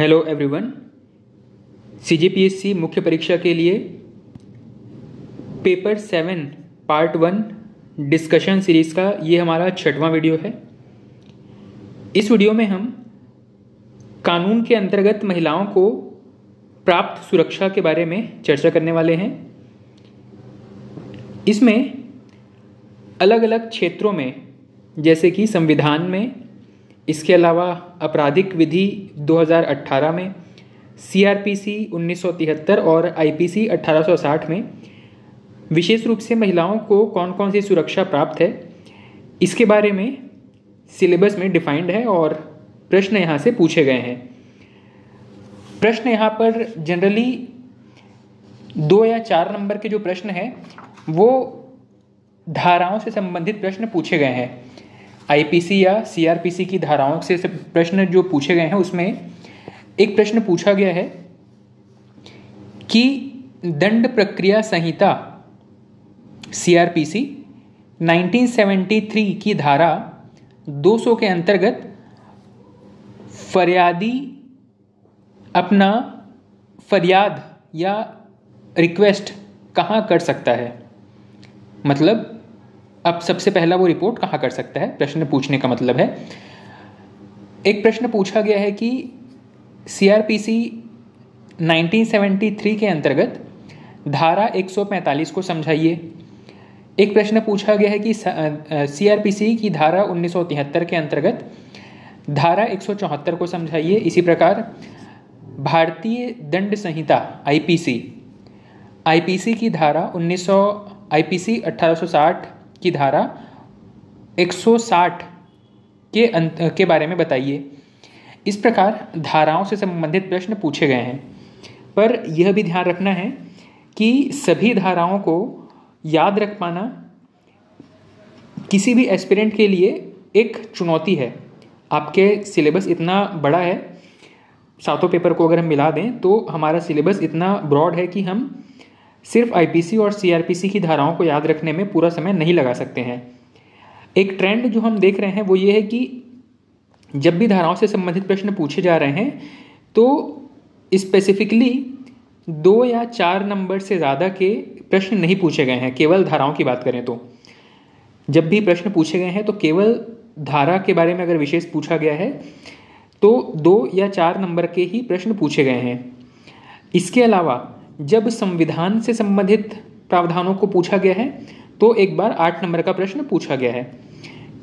Hello everyone. CGPSC मुख्य परीक्षा के लिए पेपर 7 पार्ट 1 डिस्कशन सीरीज़ का ये हमारा 6वां वीडियो है। इस वीडियो में हम कानून के अंतर्गत महिलाओं को प्राप्त सुरक्षा के बारे में चर्चा करने वाले हैं। इसमें अलग अलग क्षेत्रों में, जैसे कि संविधान में, इसके अलावा आपराधिक विधि 2018 में, सीआरपीसी 1973 और आईपीसी 1860 में विशेष रूप से महिलाओं को कौन कौन सी सुरक्षा प्राप्त है, इसके बारे में सिलेबस में डिफाइंड है और प्रश्न यहाँ से पूछे गए हैं। प्रश्न यहाँ पर जनरली 2 या 4 नंबर के जो प्रश्न हैं वो धाराओं से संबंधित प्रश्न पूछे गए हैं। आईपीसी या सीआरपीसी की धाराओं से प्रश्न जो पूछे गए हैं उसमें एक प्रश्न पूछा गया है कि दंड प्रक्रिया संहिता सीआरपीसी 1973 की धारा 200 के अंतर्गत फरियादी अपना फरियाद या रिक्वेस्ट कहाँ कर सकता है। मतलब अब सबसे पहला वो रिपोर्ट कहाँ कर सकता है, प्रश्न पूछने का मतलब है। एक प्रश्न पूछा गया है कि सीआरपीसी 1973 के अंतर्गत धारा 145 को समझाइए। एक प्रश्न पूछा गया है कि सीआरपीसी की धारा 1973 के अंतर्गत धारा 174 को समझाइए। इसी प्रकार भारतीय दंड संहिता आईपीसी की धारा आईपीसी 1860 की धारा 160 के बारे में बताइए। इस प्रकार धाराओं से संबंधित प्रश्न पूछे गए हैं, पर यह भी ध्यान रखना है कि सभी धाराओं को याद रख पाना किसी भी एस्पिरेंट के लिए एक चुनौती है। आपके सिलेबस इतना बड़ा है, सातों पेपर को अगर हम मिला दें तो हमारा सिलेबस इतना ब्रॉड है कि हम सिर्फ आईपीसी और सीआरपीसी की धाराओं को याद रखने में पूरा समय नहीं लगा सकते हैं। एक ट्रेंड जो हम देख रहे हैं वो ये है कि जब भी धाराओं से संबंधित प्रश्न पूछे जा रहे हैं तो स्पेसिफिकली 2 या 4 नंबर से ज़्यादा के प्रश्न नहीं पूछे गए हैं। केवल धाराओं की बात करें तो जब भी प्रश्न पूछे गए हैं तो केवल धारा के बारे में अगर विशेष पूछा गया है तो 2 या 4 नंबर के ही प्रश्न पूछे गए हैं। इसके अलावा जब संविधान से संबंधित प्रावधानों को पूछा गया है तो एक बार 8 नंबर का प्रश्न पूछा गया है।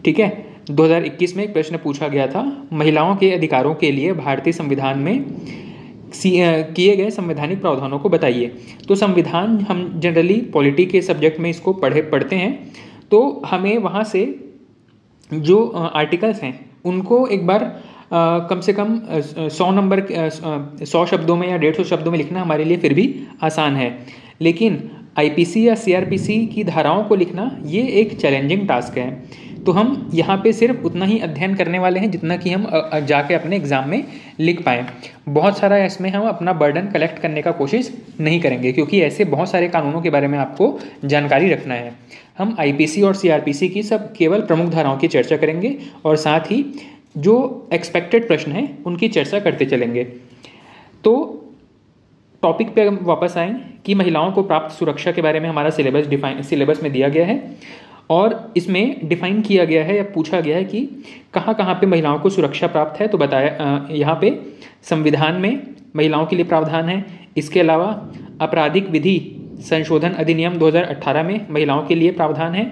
ठीक है, 2021 में एक प्रश्न पूछा गया था, महिलाओं के अधिकारों के लिए भारतीय संविधान में किए गए संवैधानिक प्रावधानों को बताइए। तो संविधान हम जनरली पॉलिटी के सब्जेक्ट में इसको पढ़ते हैं, तो हमें वहाँ से जो आर्टिकल्स हैं उनको एक बार कम से कम 100 शब्दों में या 150 शब्दों में लिखना हमारे लिए फिर भी आसान है। लेकिन आईपीसी या सीआरपीसी की धाराओं को लिखना ये एक चैलेंजिंग टास्क है। तो हम यहाँ पे सिर्फ उतना ही अध्ययन करने वाले हैं जितना कि हम जाके अपने एग्ज़ाम में लिख पाएँ। बहुत सारा इसमें हम अपना बर्डन कलेक्ट करने का कोशिश नहीं करेंगे, क्योंकि ऐसे बहुत सारे कानूनों के बारे में आपको जानकारी रखना है। हम आईपीसी और सीआरपीसी की सब केवल प्रमुख धाराओं की चर्चा करेंगे और साथ ही जो एक्सपेक्टेड प्रश्न हैं उनकी चर्चा करते चलेंगे। तो टॉपिक पे वापस आएँ कि महिलाओं को प्राप्त सुरक्षा के बारे में हमारा सिलेबस में दिया गया है और इसमें डिफाइन किया गया है या पूछा गया है कि कहाँ कहाँ पे महिलाओं को सुरक्षा प्राप्त है। तो बताया यहाँ पे संविधान में महिलाओं के लिए प्रावधान है। इसके अलावा आपराधिक विधि संशोधन अधिनियम 2018 में महिलाओं के लिए प्रावधान है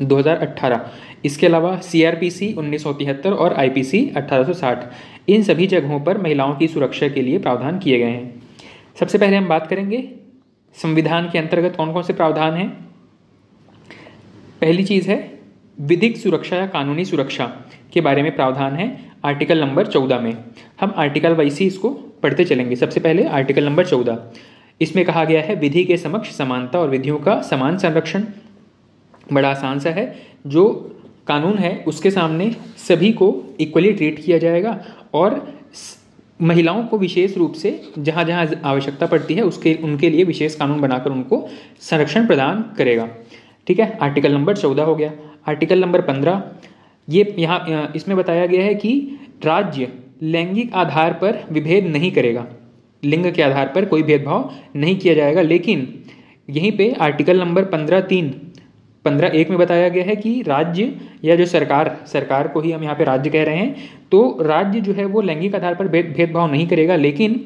2018। इसके अलावा सीआरपीसी 1973 और आईपीसी 1860, इन सभी जगहों पर महिलाओं की सुरक्षा के लिए प्रावधान किए गए हैं। सबसे पहले हम बात करेंगे संविधान के अंतर्गत कौन कौन से प्रावधान हैं। पहली चीज़ है विधिक सुरक्षा या कानूनी सुरक्षा के बारे में प्रावधान है आर्टिकल नंबर 14 में। हम आर्टिकल वाइज ही इसको पढ़ते चलेंगे। सबसे पहले आर्टिकल नंबर 14, इसमें कहा गया है विधि के समक्ष समानता और विधियों का समान संरक्षण। बड़ा आसान सा है, जो कानून है उसके सामने सभी को इक्वली ट्रीट किया जाएगा और महिलाओं को विशेष रूप से जहाँ जहाँ आवश्यकता पड़ती है उनके लिए विशेष कानून बनाकर उनको संरक्षण प्रदान करेगा। ठीक है, आर्टिकल नंबर 14 हो गया। आर्टिकल नंबर 15, ये यहाँ इसमें बताया गया है कि राज्य लैंगिक आधार पर विभेद नहीं करेगा, लिंग के आधार पर कोई भेदभाव नहीं किया जाएगा। लेकिन यहीं पे आर्टिकल नंबर 15.1 में बताया गया है कि राज्य या जो सरकार को ही हम यहाँ पे राज्य कह रहे हैं, तो राज्य जो है वो लैंगिक आधार पर भेदभाव नहीं करेगा। लेकिन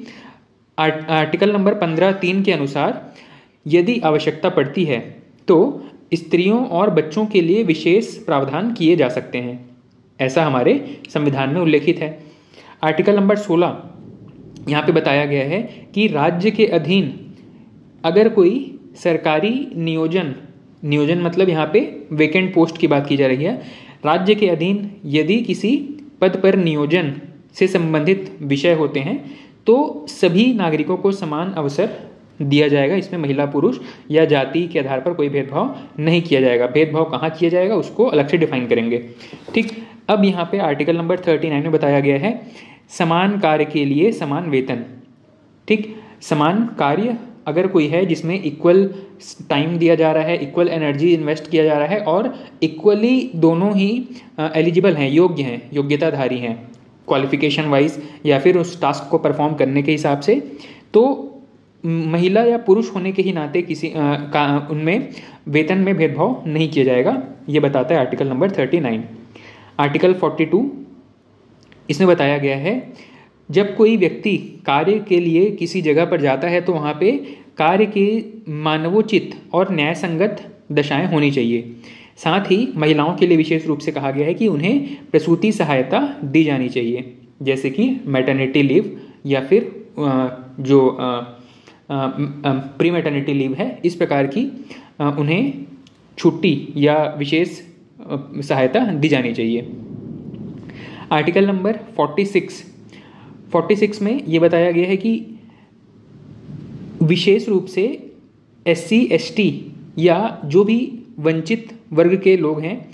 आर्टिकल नंबर 15.3 के अनुसार यदि आवश्यकता पड़ती है तो स्त्रियों और बच्चों के लिए विशेष प्रावधान किए जा सकते हैं, ऐसा हमारे संविधान में उल्लेखित है। आर्टिकल नंबर 16 यहाँ पे बताया गया है कि राज्य के अधीन अगर कोई सरकारी नियोजन मतलब यहाँ पे वेकेंट पोस्ट की बात की जा रही है, राज्य के अधीन यदि किसी पद पर नियोजन से संबंधित विषय होते हैं तो सभी नागरिकों को समान अवसर दिया जाएगा। इसमें महिला पुरुष या जाति के आधार पर कोई भेदभाव नहीं किया जाएगा। भेदभाव कहाँ किया जाएगा उसको अलग से डिफाइन करेंगे। ठीक, अब यहाँ पे आर्टिकल नंबर 39 में बताया गया है समान कार्य के लिए समान वेतन। ठीक, समान कार्य अगर कोई है जिसमें इक्वल टाइम दिया जा रहा है, इक्वल एनर्जी इन्वेस्ट किया जा रहा है और इक्वली दोनों ही एलिजिबल हैं, योग्य हैं, योग्यताधारी हैं क्वालिफिकेशन वाइज या फिर उस टास्क को परफॉर्म करने के हिसाब से, तो महिला या पुरुष होने के ही नाते किसी उनमें वेतन में भेदभाव नहीं किया जाएगा, ये बताता है आर्टिकल नंबर 39। आर्टिकल 42 इसमें बताया गया है जब कोई व्यक्ति कार्य के लिए किसी जगह पर जाता है तो वहाँ पे कार्य के मानवोचित और न्याय संगत दशाएं होनी चाहिए। साथ ही महिलाओं के लिए विशेष रूप से कहा गया है कि उन्हें प्रसूति सहायता दी जानी चाहिए, जैसे कि मैटरनिटी लीव या फिर जो प्री मैटरनिटी लीव है, इस प्रकार की उन्हें छुट्टी या विशेष सहायता दी जानी चाहिए। आर्टिकल नंबर 46 में ये बताया गया है कि विशेष रूप से SC ST या जो भी वंचित वर्ग के लोग हैं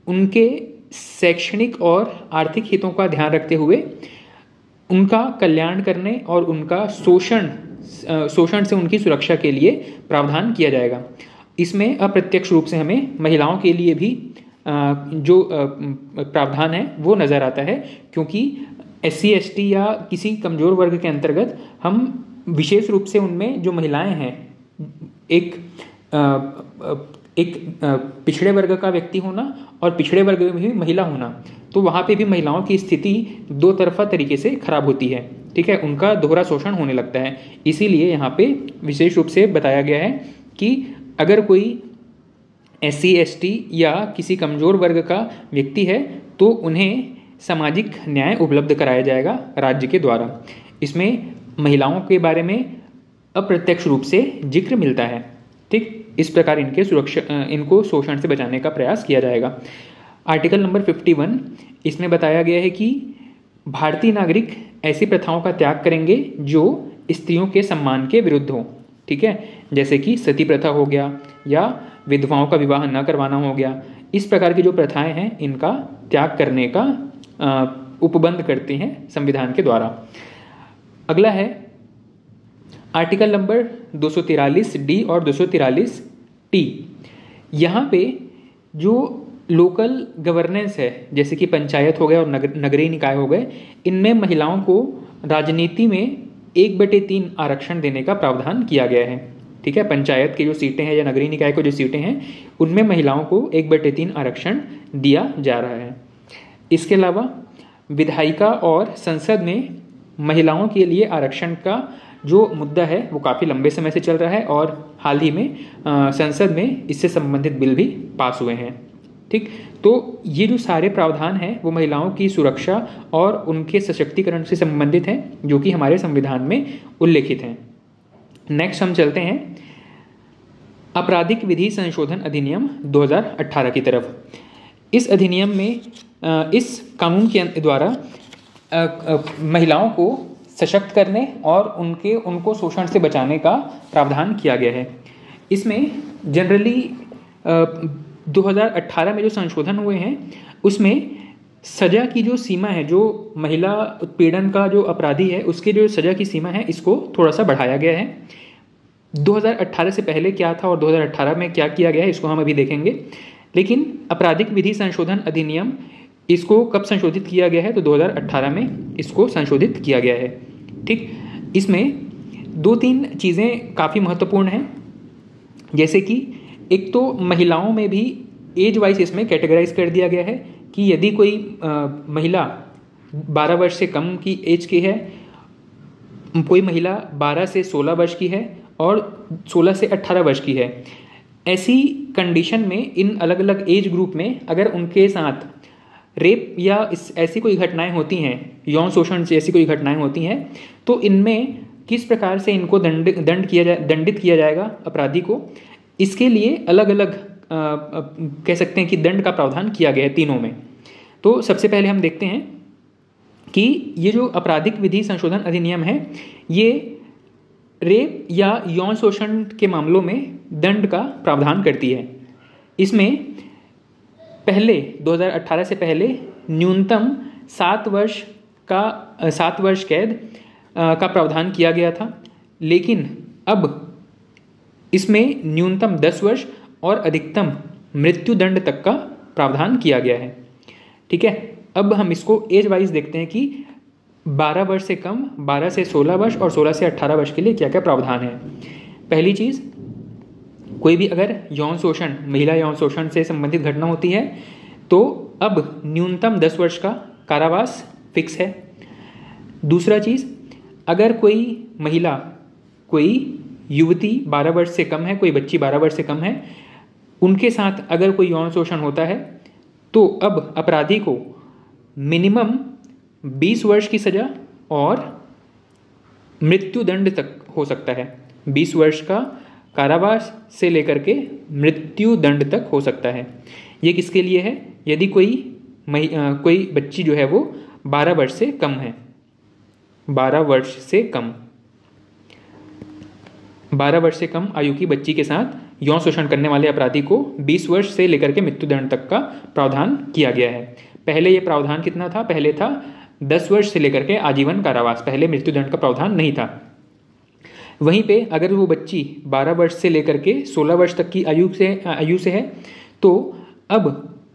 उनके शैक्षणिक और आर्थिक हितों का ध्यान रखते हुए उनका कल्याण करने और उनका शोषण से उनकी सुरक्षा के लिए प्रावधान किया जाएगा। इसमें अप्रत्यक्ष रूप से हमें महिलाओं के लिए भी जो प्रावधान है वो नज़र आता है, क्योंकि SC ST या किसी कमज़ोर वर्ग के अंतर्गत हम विशेष रूप से उनमें जो महिलाएं हैं, एक पिछड़े वर्ग का व्यक्ति होना और पिछड़े वर्ग में भी महिला होना, तो वहाँ पे भी महिलाओं की स्थिति दो तरफा तरीके से खराब होती है। ठीक है, उनका दोहरा शोषण होने लगता है। इसीलिए यहाँ पे विशेष रूप से बताया गया है कि अगर कोई SC ST या किसी कमज़ोर वर्ग का व्यक्ति है तो उन्हें सामाजिक न्याय उपलब्ध कराया जाएगा राज्य के द्वारा। इसमें महिलाओं के बारे में अप्रत्यक्ष रूप से जिक्र मिलता है। ठीक, इस प्रकार इनको शोषण से बचाने का प्रयास किया जाएगा। आर्टिकल नंबर 51 इसमें बताया गया है कि भारतीय नागरिक ऐसी प्रथाओं का त्याग करेंगे जो स्त्रियों के सम्मान के विरुद्ध हो। ठीक है, जैसे कि सती प्रथा हो गया या विधवाओं का विवाह न करवाना हो गया। इस प्रकार की जो प्रथाएं हैं इनका त्याग करने का उपबंध करते हैं संविधान के द्वारा। अगला है आर्टिकल नंबर 243D और 243T। यहाँ पे जो लोकल गवर्नेंस है, जैसे कि पंचायत हो गए और नगरीय निकाय हो गए, इनमें महिलाओं को राजनीति में 1/3 आरक्षण देने का प्रावधान किया गया है। ठीक है, पंचायत की जो सीटें हैं या नगरीय निकाय को जो सीटें हैं उनमें महिलाओं को 1/3 आरक्षण दिया जा रहा है। इसके अलावा विधायिका और संसद में महिलाओं के लिए आरक्षण का जो मुद्दा है वो काफ़ी लंबे समय से चल रहा है और हाल ही में संसद में इससे संबंधित बिल भी पास हुए हैं। ठीक, तो ये जो सारे प्रावधान हैं वो महिलाओं की सुरक्षा और उनके सशक्तिकरण से संबंधित हैं, जो कि हमारे संविधान में उल्लेखित हैं। नेक्स्ट हम चलते हैं आपराधिक विधि संशोधन अधिनियम 2018 की तरफ। इस अधिनियम में इस कानून के द्वारा महिलाओं को सशक्त करने और उनको शोषण से बचाने का प्रावधान किया गया है। इसमें जनरली 2018 में जो संशोधन हुए हैं उसमें सजा की जो सीमा है, जो महिला उत्पीड़न का जो अपराधी है उसके जो सजा की सीमा है इसको थोड़ा सा बढ़ाया गया है। 2018 से पहले क्या था और 2018 में क्या किया गया है इसको हम अभी देखेंगे। लेकिन आपराधिक विधि संशोधन अधिनियम इसको कब संशोधित किया गया है? तो 2018 में इसको संशोधित किया गया है। ठीक, इसमें 2-3 चीज़ें काफ़ी महत्वपूर्ण हैं, जैसे कि एक तो महिलाओं में भी एज वाइज इसमें कैटेगराइज कर दिया गया है कि यदि कोई महिला 12 वर्ष से कम की एज की है, कोई महिला 12 से 16 वर्ष की है और 16 से 18 वर्ष की है, ऐसी कंडीशन में इन अलग अलग एज ग्रुप में अगर उनके साथ रेप या ऐसी कोई घटनाएं होती हैं, यौन शोषण जैसी कोई घटनाएं होती हैं, तो इनमें किस प्रकार से इनको दंडित किया जाएगा अपराधी को, इसके लिए अलग अलग कह सकते हैं कि दंड का प्रावधान किया गया है तीनों में। तो सबसे पहले हम देखते हैं कि ये जो आपराधिक विधि संशोधन अधिनियम है, ये रेप या यौन शोषण के मामलों में दंड का प्रावधान करती है। इसमें पहले 2018 से पहले न्यूनतम 7 वर्ष कैद का प्रावधान किया गया था, लेकिन अब इसमें न्यूनतम 10 वर्ष और अधिकतम मृत्यु दंड तक का प्रावधान किया गया है। ठीक है, अब हम इसको एज वाइज देखते हैं कि 12 वर्ष से कम, 12 से 16 वर्ष और 16 से 18 वर्ष के लिए क्या क्या प्रावधान है। पहली चीज़, कोई भी अगर यौन शोषण, महिला यौन शोषण से संबंधित घटना होती है तो अब न्यूनतम 10 वर्ष का कारावास फिक्स है। दूसरा चीज़, अगर कोई महिला, कोई युवती 12 वर्ष से कम है, कोई बच्ची 12 वर्ष से कम है, उनके साथ अगर कोई यौन शोषण होता है तो अब अपराधी को मिनिमम 20 वर्ष की सज़ा और मृत्यु दंड तक हो सकता है। 20 वर्ष का कारावास से लेकर के मृत्यु दंड तक हो सकता है। ये किसके लिए है? यदि कोई बच्ची जो है वो 12 वर्ष से कम है, 12 वर्ष से कम, 12 वर्ष से कम आयु की बच्ची के साथ यौन शोषण करने वाले अपराधी को 20 वर्ष से लेकर के मृत्यु दंड तक का प्रावधान किया गया है। पहले ये प्रावधान कितना था? पहले था 10 वर्ष से लेकर के आजीवन कारावास, पहले मृत्यु दंड का प्रावधान नहीं था। वहीं पे अगर वो बच्ची 12 वर्ष से लेकर के 16 वर्ष तक की आयु से है तो अब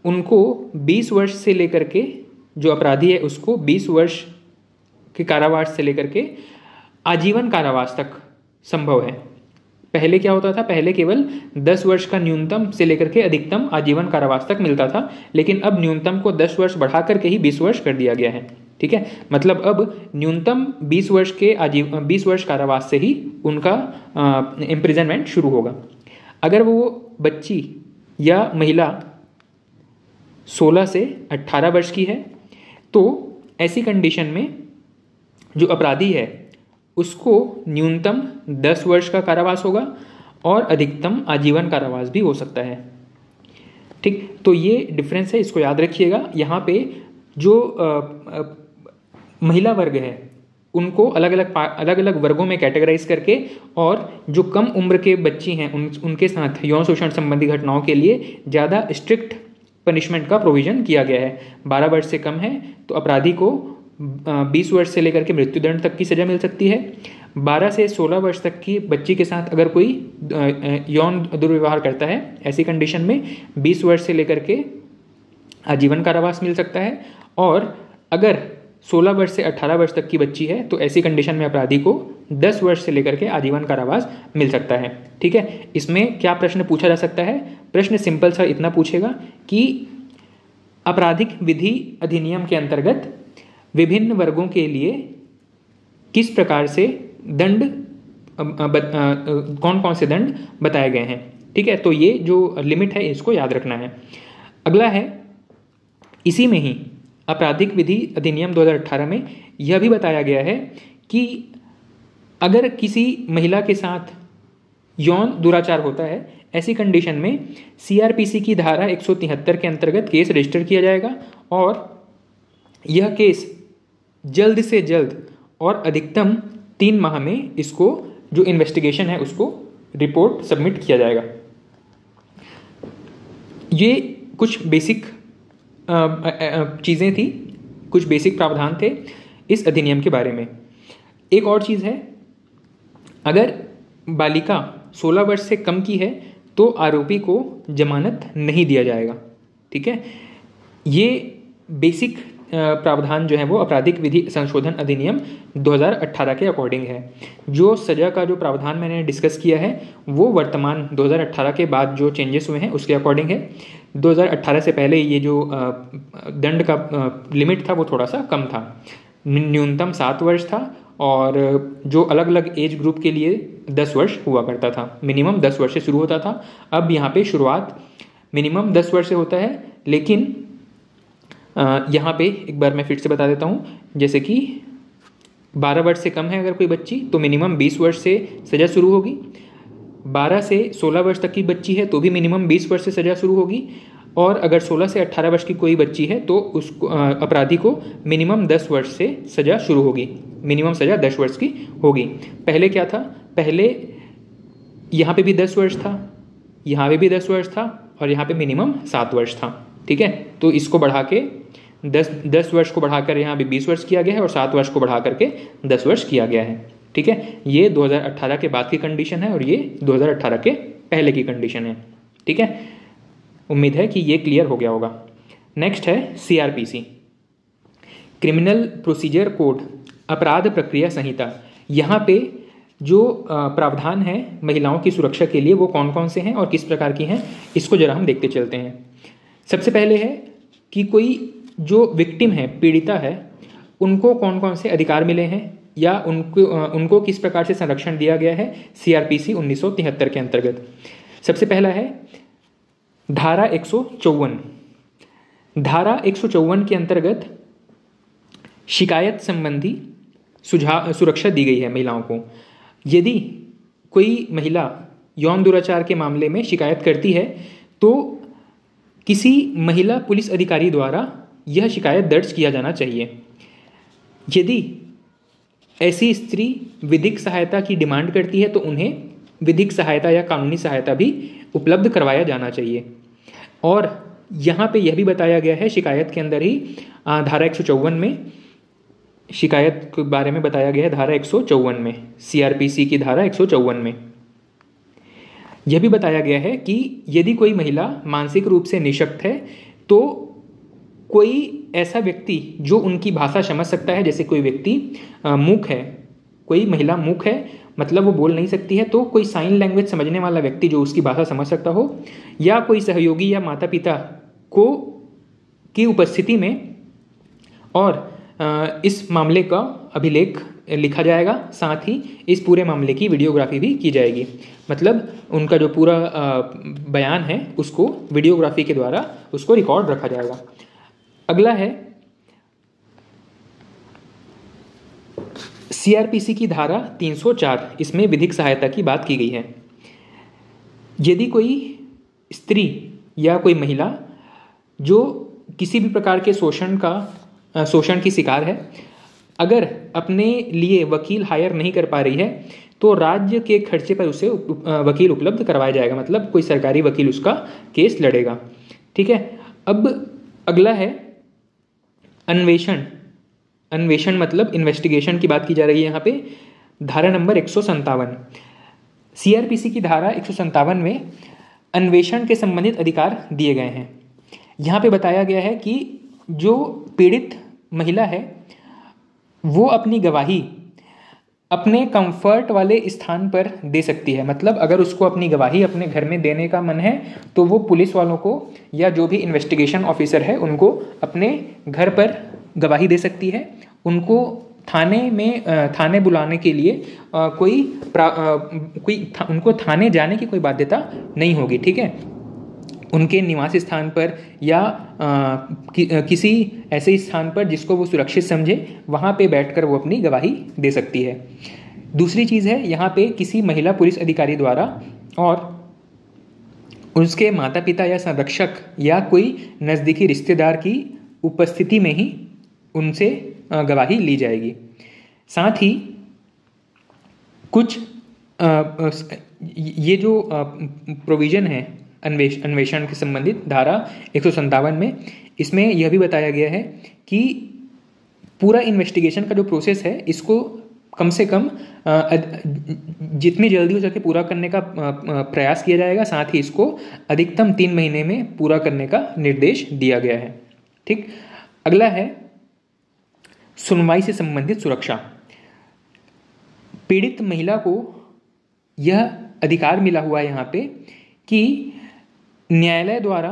उनको 20 वर्ष से लेकर के, जो अपराधी है उसको 20 वर्ष के कारावास से लेकर के आजीवन कारावास तक संभव है। पहले क्या होता था? पहले केवल 10 वर्ष का न्यूनतम से लेकर के अधिकतम आजीवन कारावास तक मिलता था, लेकिन अब न्यूनतम को 10 वर्ष बढ़ा करके ही 20 वर्ष कर दिया गया है। ठीक है, मतलब अब न्यूनतम 20 वर्ष कारावास से ही उनका इम्प्रिजनमेंट शुरू होगा। अगर वो बच्ची या महिला 16 से 18 वर्ष की है तो ऐसी कंडीशन में जो अपराधी है उसको न्यूनतम 10 वर्ष का कारावास होगा और अधिकतम आजीवन कारावास भी हो सकता है। ठीक, तो ये डिफरेंस है, इसको याद रखिएगा। यहाँ पे जो महिला वर्ग है उनको अलग अलग वर्गों में कैटेगराइज करके, और जो कम उम्र के बच्ची हैं उनके साथ यौन शोषण संबंधी घटनाओं के लिए ज़्यादा स्ट्रिक्ट पनिशमेंट का प्रोविज़न किया गया है। 12 वर्ष से कम है तो अपराधी को 20 वर्ष से लेकर के मृत्यु दंड तक की सज़ा मिल सकती है। 12 से 16 वर्ष तक की बच्ची के साथ अगर कोई यौन दुर्व्यवहार करता है, ऐसी कंडीशन में 20 वर्ष से लेकर के आजीवन कारावास मिल सकता है। और अगर 16 वर्ष से 18 वर्ष तक की बच्ची है तो ऐसी कंडीशन में अपराधी को 10 वर्ष से लेकर के आजीवन कारावास मिल सकता है। ठीक है, इसमें क्या प्रश्न पूछा जा सकता है? प्रश्न सिंपल सा इतना पूछेगा कि आपराधिक विधि अधिनियम के अंतर्गत विभिन्न वर्गों के लिए किस प्रकार से दंड, कौन कौन से दंड बताए गए हैं। ठीक है, तो ये जो लिमिट है इसको याद रखना है। अगला है, इसी में ही आपराधिक विधि अधिनियम 2018 में यह भी बताया गया है कि अगर किसी महिला के साथ यौन दुराचार होता है, ऐसी कंडीशन में सीआरपीसी की धारा 173 के अंतर्गत केस रजिस्टर किया जाएगा और यह केस जल्द से जल्द और अधिकतम 3 माह में इसको जो इन्वेस्टिगेशन है उसको रिपोर्ट सबमिट किया जाएगा। ये कुछ बेसिक चीज़ें थी, कुछ बेसिक प्रावधान थे इस अधिनियम के बारे में। एक और चीज़ है, अगर बालिका 16 वर्ष से कम की है तो आरोपी को जमानत नहीं दिया जाएगा। ठीक है, ये बेसिक प्रावधान जो है वो आपराधिक विधि संशोधन अधिनियम 2018 के अकॉर्डिंग है। जो सज़ा का जो प्रावधान मैंने डिस्कस किया है वो वर्तमान 2018 के बाद जो चेंजेस हुए हैं उसके अकॉर्डिंग है। 2018 से पहले ये जो दंड का लिमिट था वो थोड़ा सा कम था, न्यूनतम 7 वर्ष था और जो अलग अलग एज ग्रुप के लिए 10 वर्ष हुआ करता था। मिनिमम 10 वर्ष से शुरू होता था। अब यहाँ पे शुरुआत मिनिमम 10 वर्ष से होता है, लेकिन यहाँ पे एक बार मैं फिर से बता देता हूँ, जैसे कि 12 वर्ष से कम है अगर कोई बच्ची तो मिनिमम 20 वर्ष से सज़ा शुरू होगी। 12 से 16 वर्ष तक की बच्ची है तो भी मिनिमम 20 वर्ष से सज़ा शुरू होगी। और अगर 16 से 18 वर्ष की कोई बच्ची है तो उसको अपराधी को मिनिमम 10 वर्ष से सज़ा शुरू होगी। मिनिमम सज़ा 10 वर्ष की होगी। पहले क्या था, पहले यहाँ पे भी 10 वर्ष था, यहाँ पे भी 10 वर्ष था और यहाँ पे मिनिमम 7 वर्ष था। ठीक है, तो इसको बढ़ा के 10 वर्ष को बढ़ाकर यहाँ भी 20 वर्ष किया गया है और 7 वर्ष को बढ़ा करके 10 वर्ष किया गया है। ठीक है, ये 2018 के बाद की कंडीशन है और ये 2018 के पहले की कंडीशन है। ठीक है, उम्मीद है कि ये क्लियर हो गया होगा। नेक्स्ट है CRPC, क्रिमिनल प्रोसीजर कोड, अपराध प्रक्रिया संहिता। यहाँ पे जो प्रावधान है महिलाओं की सुरक्षा के लिए वो कौन कौन से हैं और किस प्रकार की हैं, इसको जरा हम देखते चलते हैं। सबसे पहले है कि कोई जो विक्टिम है, पीड़िता है, उनको कौन कौन से अधिकार मिले हैं या उनको किस प्रकार से संरक्षण दिया गया है CRPC 1973 के अंतर्गत। सबसे पहला है धारा 154। धारा 154 के अंतर्गत शिकायत संबंधी सुरक्षा दी गई है महिलाओं को। यदि कोई महिला यौन दुराचार के मामले में शिकायत करती है तो किसी महिला पुलिस अधिकारी द्वारा यह शिकायत दर्ज किया जाना चाहिए। यदि ऐसी स्त्री विधिक सहायता की डिमांड करती है तो उन्हें विधिक सहायता या कानूनी सहायता भी उपलब्ध करवाया जाना चाहिए। और यहाँ पे यह भी बताया गया है शिकायत के अंदर ही धारा 154 में, शिकायत के बारे में बताया गया है धारा 154 में, CRPC की धारा 154 में यह भी बताया गया है कि यदि कोई महिला मानसिक रूप से निःशक्त है तो कोई ऐसा व्यक्ति जो उनकी भाषा समझ सकता है, जैसे कोई व्यक्ति मूक है, कोई महिला मूक है मतलब वो बोल नहीं सकती है, तो कोई साइन लैंग्वेज समझने वाला व्यक्ति जो उसकी भाषा समझ सकता हो, या कोई सहयोगी या माता पिता को की उपस्थिति में और इस मामले का अभिलेख लिखा जाएगा। साथ ही इस पूरे मामले की वीडियोग्राफी भी की जाएगी, मतलब उनका जो पूरा बयान है उसको वीडियोग्राफी के द्वारा उसको रिकॉर्ड रखा जाएगा। अगला है CRPC की धारा 304, इसमें विधिक सहायता की बात की गई है। यदि कोई स्त्री या कोई महिला जो किसी भी प्रकार के शोषण की शिकार है, अगर अपने लिए वकील हायर नहीं कर पा रही है तो राज्य के खर्चे पर उसे वकील उपलब्ध करवाया जाएगा, मतलब कोई सरकारी वकील उसका केस लड़ेगा। ठीक है, अब अगला है अन्वेषण मतलब इन्वेस्टिगेशन की बात की जा रही है यहाँ पे। धारा नंबर 157, CRPC की धारा 157 में अन्वेषण के संबंधित अधिकार दिए गए हैं। यहाँ पे बताया गया है कि जो पीड़ित महिला है वो अपनी गवाही अपने कंफर्ट वाले स्थान पर दे सकती है, मतलब अगर उसको अपनी गवाही अपने घर में देने का मन है तो वो पुलिस वालों को या जो भी इन्वेस्टिगेशन ऑफिसर है उनको अपने घर पर गवाही दे सकती है। उनको थाने बुलाने के लिए उनको थाने जाने की कोई बाध्यता नहीं होगी। ठीक है, उनके निवास स्थान पर या किसी ऐसे स्थान पर जिसको वो सुरक्षित समझे वहाँ पे बैठकर वो अपनी गवाही दे सकती है। दूसरी चीज़ है यहाँ पे किसी महिला पुलिस अधिकारी द्वारा और उसके माता पिता या संरक्षक या कोई नज़दीकी रिश्तेदार की उपस्थिति में ही उनसे गवाही ली जाएगी। साथ ही कुछ ये जो प्रोविज़न है अन्वेषण के संबंधित धारा 157 में, इसमें यह भी बताया गया है कि पूरा इन्वेस्टिगेशन का जो प्रोसेस है इसको कम से कम जितनी जल्दी हो सके पूरा करने का प्रयास किया जाएगा। साथ ही इसको अधिकतम 3 महीने में पूरा करने का निर्देश दिया गया है। ठीक, अगला है सुनवाई से संबंधित सुरक्षा। पीड़ित महिला को यह अधिकार मिला हुआ है यहाँ पे कि न्यायालय द्वारा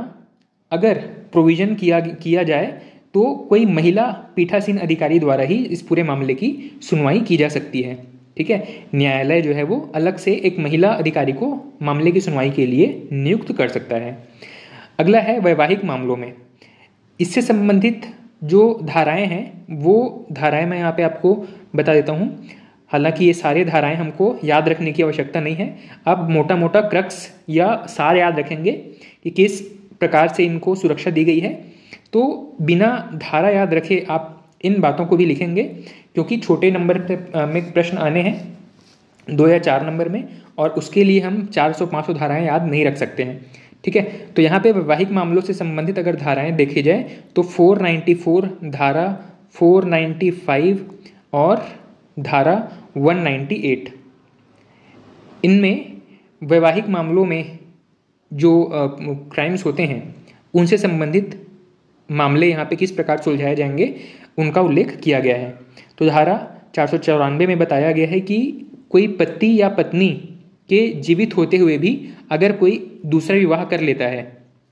अगर प्रोविज़न किया जाए तो कोई महिला पीठासीन अधिकारी द्वारा ही इस पूरे मामले की सुनवाई की जा सकती है। ठीक है, न्यायालय जो है वो अलग से एक महिला अधिकारी को मामले की सुनवाई के लिए नियुक्त कर सकता है। अगला है वैवाहिक मामलों में। इससे संबंधित जो धाराएं हैं वो धाराएं मैं यहाँ पे आपको बता देता हूँ। हालांकि ये सारे धाराएं हमको याद रखने की आवश्यकता नहीं है, आप मोटा मोटा क्रक्स या सार याद रखेंगे कि किस प्रकार से इनको सुरक्षा दी गई है। तो बिना धारा याद रखे आप इन बातों को भी लिखेंगे, क्योंकि छोटे नंबर में प्रश्न आने हैं 2 या 4 नंबर में, और उसके लिए हम 400-500 धाराएं याद नहीं रख सकते हैं। ठीक है, तो यहाँ पे वैवाहिक मामलों से संबंधित अगर धाराएं देखी जाए तो 494 धारा, 495 और धारा 198, इनमें वैवाहिक मामलों में जो क्राइम्स होते हैं उनसे संबंधित मामले यहाँ पे किस प्रकार सुलझाए जाएंगे उनका उल्लेख किया गया है। तो धारा 494 में बताया गया है कि कोई पति या पत्नी के जीवित होते हुए भी अगर कोई दूसरा विवाह कर लेता है,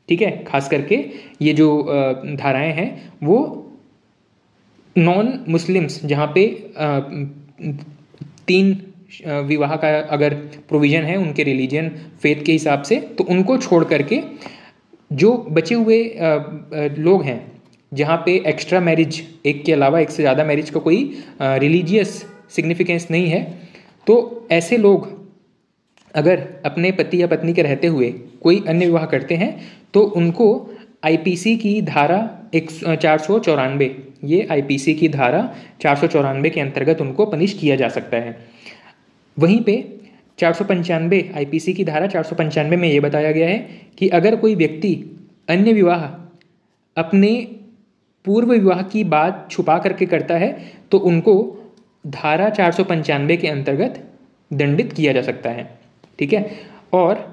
ठीक है, खास करके ये जो धाराएं हैं वो नॉन मुस्लिम्स जहाँ पे 3 विवाह का अगर प्रोविज़न है उनके रिलीजन फेथ के हिसाब से, तो उनको छोड़ करके जो बचे हुए लोग हैं जहाँ पे एक्स्ट्रा मैरिज, एक के अलावा एक से ज़्यादा मैरिज का कोई रिलीजियस सिग्निफिकेंस नहीं है, तो ऐसे लोग अगर अपने पति या पत्नी के रहते हुए कोई अन्य विवाह करते हैं तो उनको आईपीसी की धारा 494, ये आईपीसी की धारा 494 के अंतर्गत उनको पनिश किया जा सकता है। वहीं पे 495 आईपीसी की धारा 495 में ये बताया गया है कि अगर कोई व्यक्ति अन्य विवाह अपने पूर्व विवाह की बात छुपा करके करता है तो उनको धारा 495 के अंतर्गत दंडित किया जा सकता है। ठीक है, और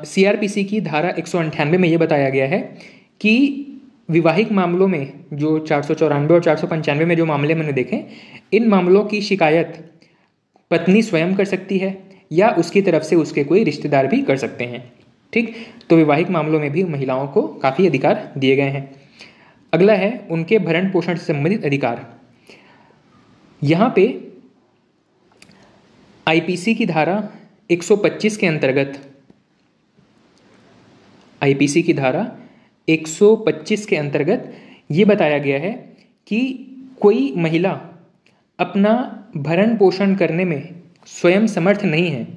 सीआरपीसी की धारा 198 में ये बताया गया है कि विवाहिक मामलों में जो 494 और 495 में जो मामले मैंने देखे, इन मामलों की शिकायत पत्नी स्वयं कर सकती है या उसकी तरफ से उसके कोई रिश्तेदार भी कर सकते हैं। ठीक, तो विवाहिक मामलों में भी महिलाओं को काफ़ी अधिकार दिए गए हैं। अगला है उनके भरण पोषण से संबंधित अधिकार। यहाँ पे आईपीसी की धारा 125 के अंतर्गत, आईपीसी की धारा 125 के अंतर्गत ये बताया गया है कि कोई महिला अपना भरण पोषण करने में स्वयं समर्थ नहीं है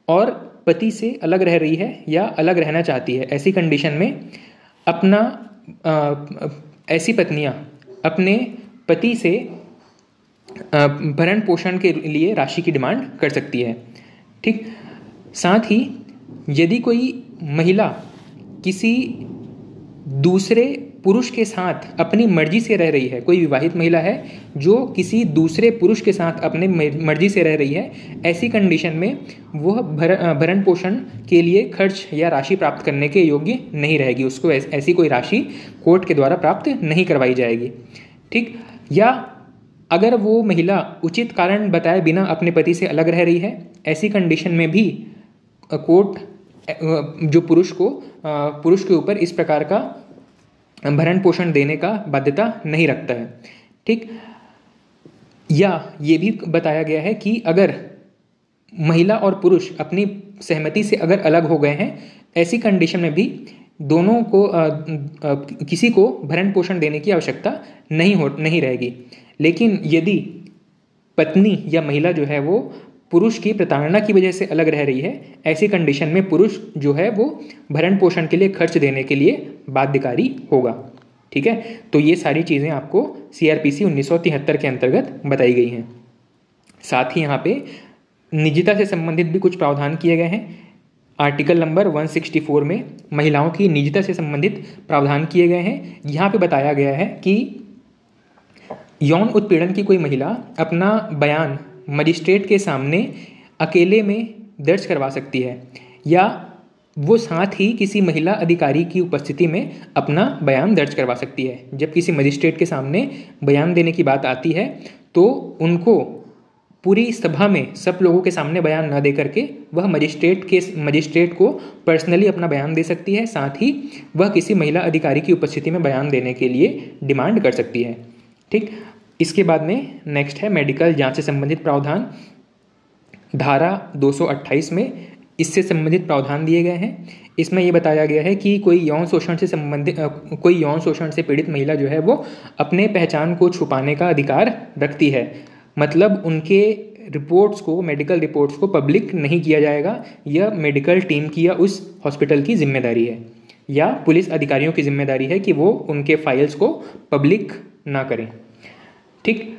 और पति से अलग रह रही है या अलग रहना चाहती है, ऐसी कंडीशन में ऐसी पत्नियां अपने पति से भरण पोषण के लिए राशि की डिमांड कर सकती है। ठीक, साथ ही यदि कोई महिला किसी दूसरे पुरुष के साथ अपनी मर्जी से रह रही है, कोई विवाहित महिला है जो किसी दूसरे पुरुष के साथ अपने मर्जी से रह रही है, ऐसी कंडीशन में वह भरण पोषण के लिए खर्च या राशि प्राप्त करने के योग्य नहीं रहेगी, उसको ऐसी कोई राशि कोर्ट के द्वारा प्राप्त नहीं करवाई जाएगी। ठीक, या अगर वो महिला उचित कारण बताए बिना अपने पति से अलग रह रही है, ऐसी कंडीशन में भी कोर्ट जो पुरुष के ऊपर इस प्रकार का भरण पोषण देने का बाध्यता नहीं रखता है। ठीक, या ये भी बताया गया है कि अगर महिला और पुरुष अपनी सहमति से अगर अलग हो गए हैं, ऐसी कंडीशन में भी दोनों को किसी को भरण पोषण देने की आवश्यकता नहीं रहेगी। लेकिन यदि पत्नी या महिला जो है वो पुरुष की प्रताड़ना की वजह से अलग रह रही है, ऐसी कंडीशन में पुरुष जो है वो भरण पोषण के लिए खर्च देने के लिए बाध्यकारी होगा। ठीक है, तो ये सारी चीज़ें आपको सीआरपीसी 1973 के अंतर्गत बताई गई हैं। साथ ही यहाँ पे निजता से संबंधित भी कुछ प्रावधान किए गए हैं। आर्टिकल नंबर 164 में महिलाओं की निजता से संबंधित प्रावधान किए गए हैं। यहाँ पे बताया गया है कि यौन उत्पीड़न की कोई महिला अपना बयान मजिस्ट्रेट के सामने अकेले में दर्ज करवा सकती है या वो साथ ही किसी महिला अधिकारी की उपस्थिति में अपना बयान दर्ज करवा सकती है। जब किसी मजिस्ट्रेट के सामने बयान देने की बात आती है तो उनको पूरी सभा में सब लोगों के सामने बयान न दे करके वह मजिस्ट्रेट को पर्सनली अपना बयान दे सकती है। साथ ही वह किसी महिला अधिकारी की उपस्थिति में बयान देने के लिए डिमांड कर सकती है। ठीक, इसके बाद में नेक्स्ट है मेडिकल जांच से संबंधित प्रावधान। धारा 228 में इससे संबंधित प्रावधान दिए गए हैं। इसमें ये बताया गया है कि कोई यौन शोषण से पीड़ित महिला जो है वो अपने पहचान को छुपाने का अधिकार रखती है। मतलब उनके रिपोर्ट्स को, मेडिकल रिपोर्ट्स को पब्लिक नहीं किया जाएगा। यह मेडिकल टीम की या उस हॉस्पिटल की जिम्मेदारी है या पुलिस अधिकारियों की जिम्मेदारी है कि वो उनके फाइल्स को पब्लिक ना करें। ठीक,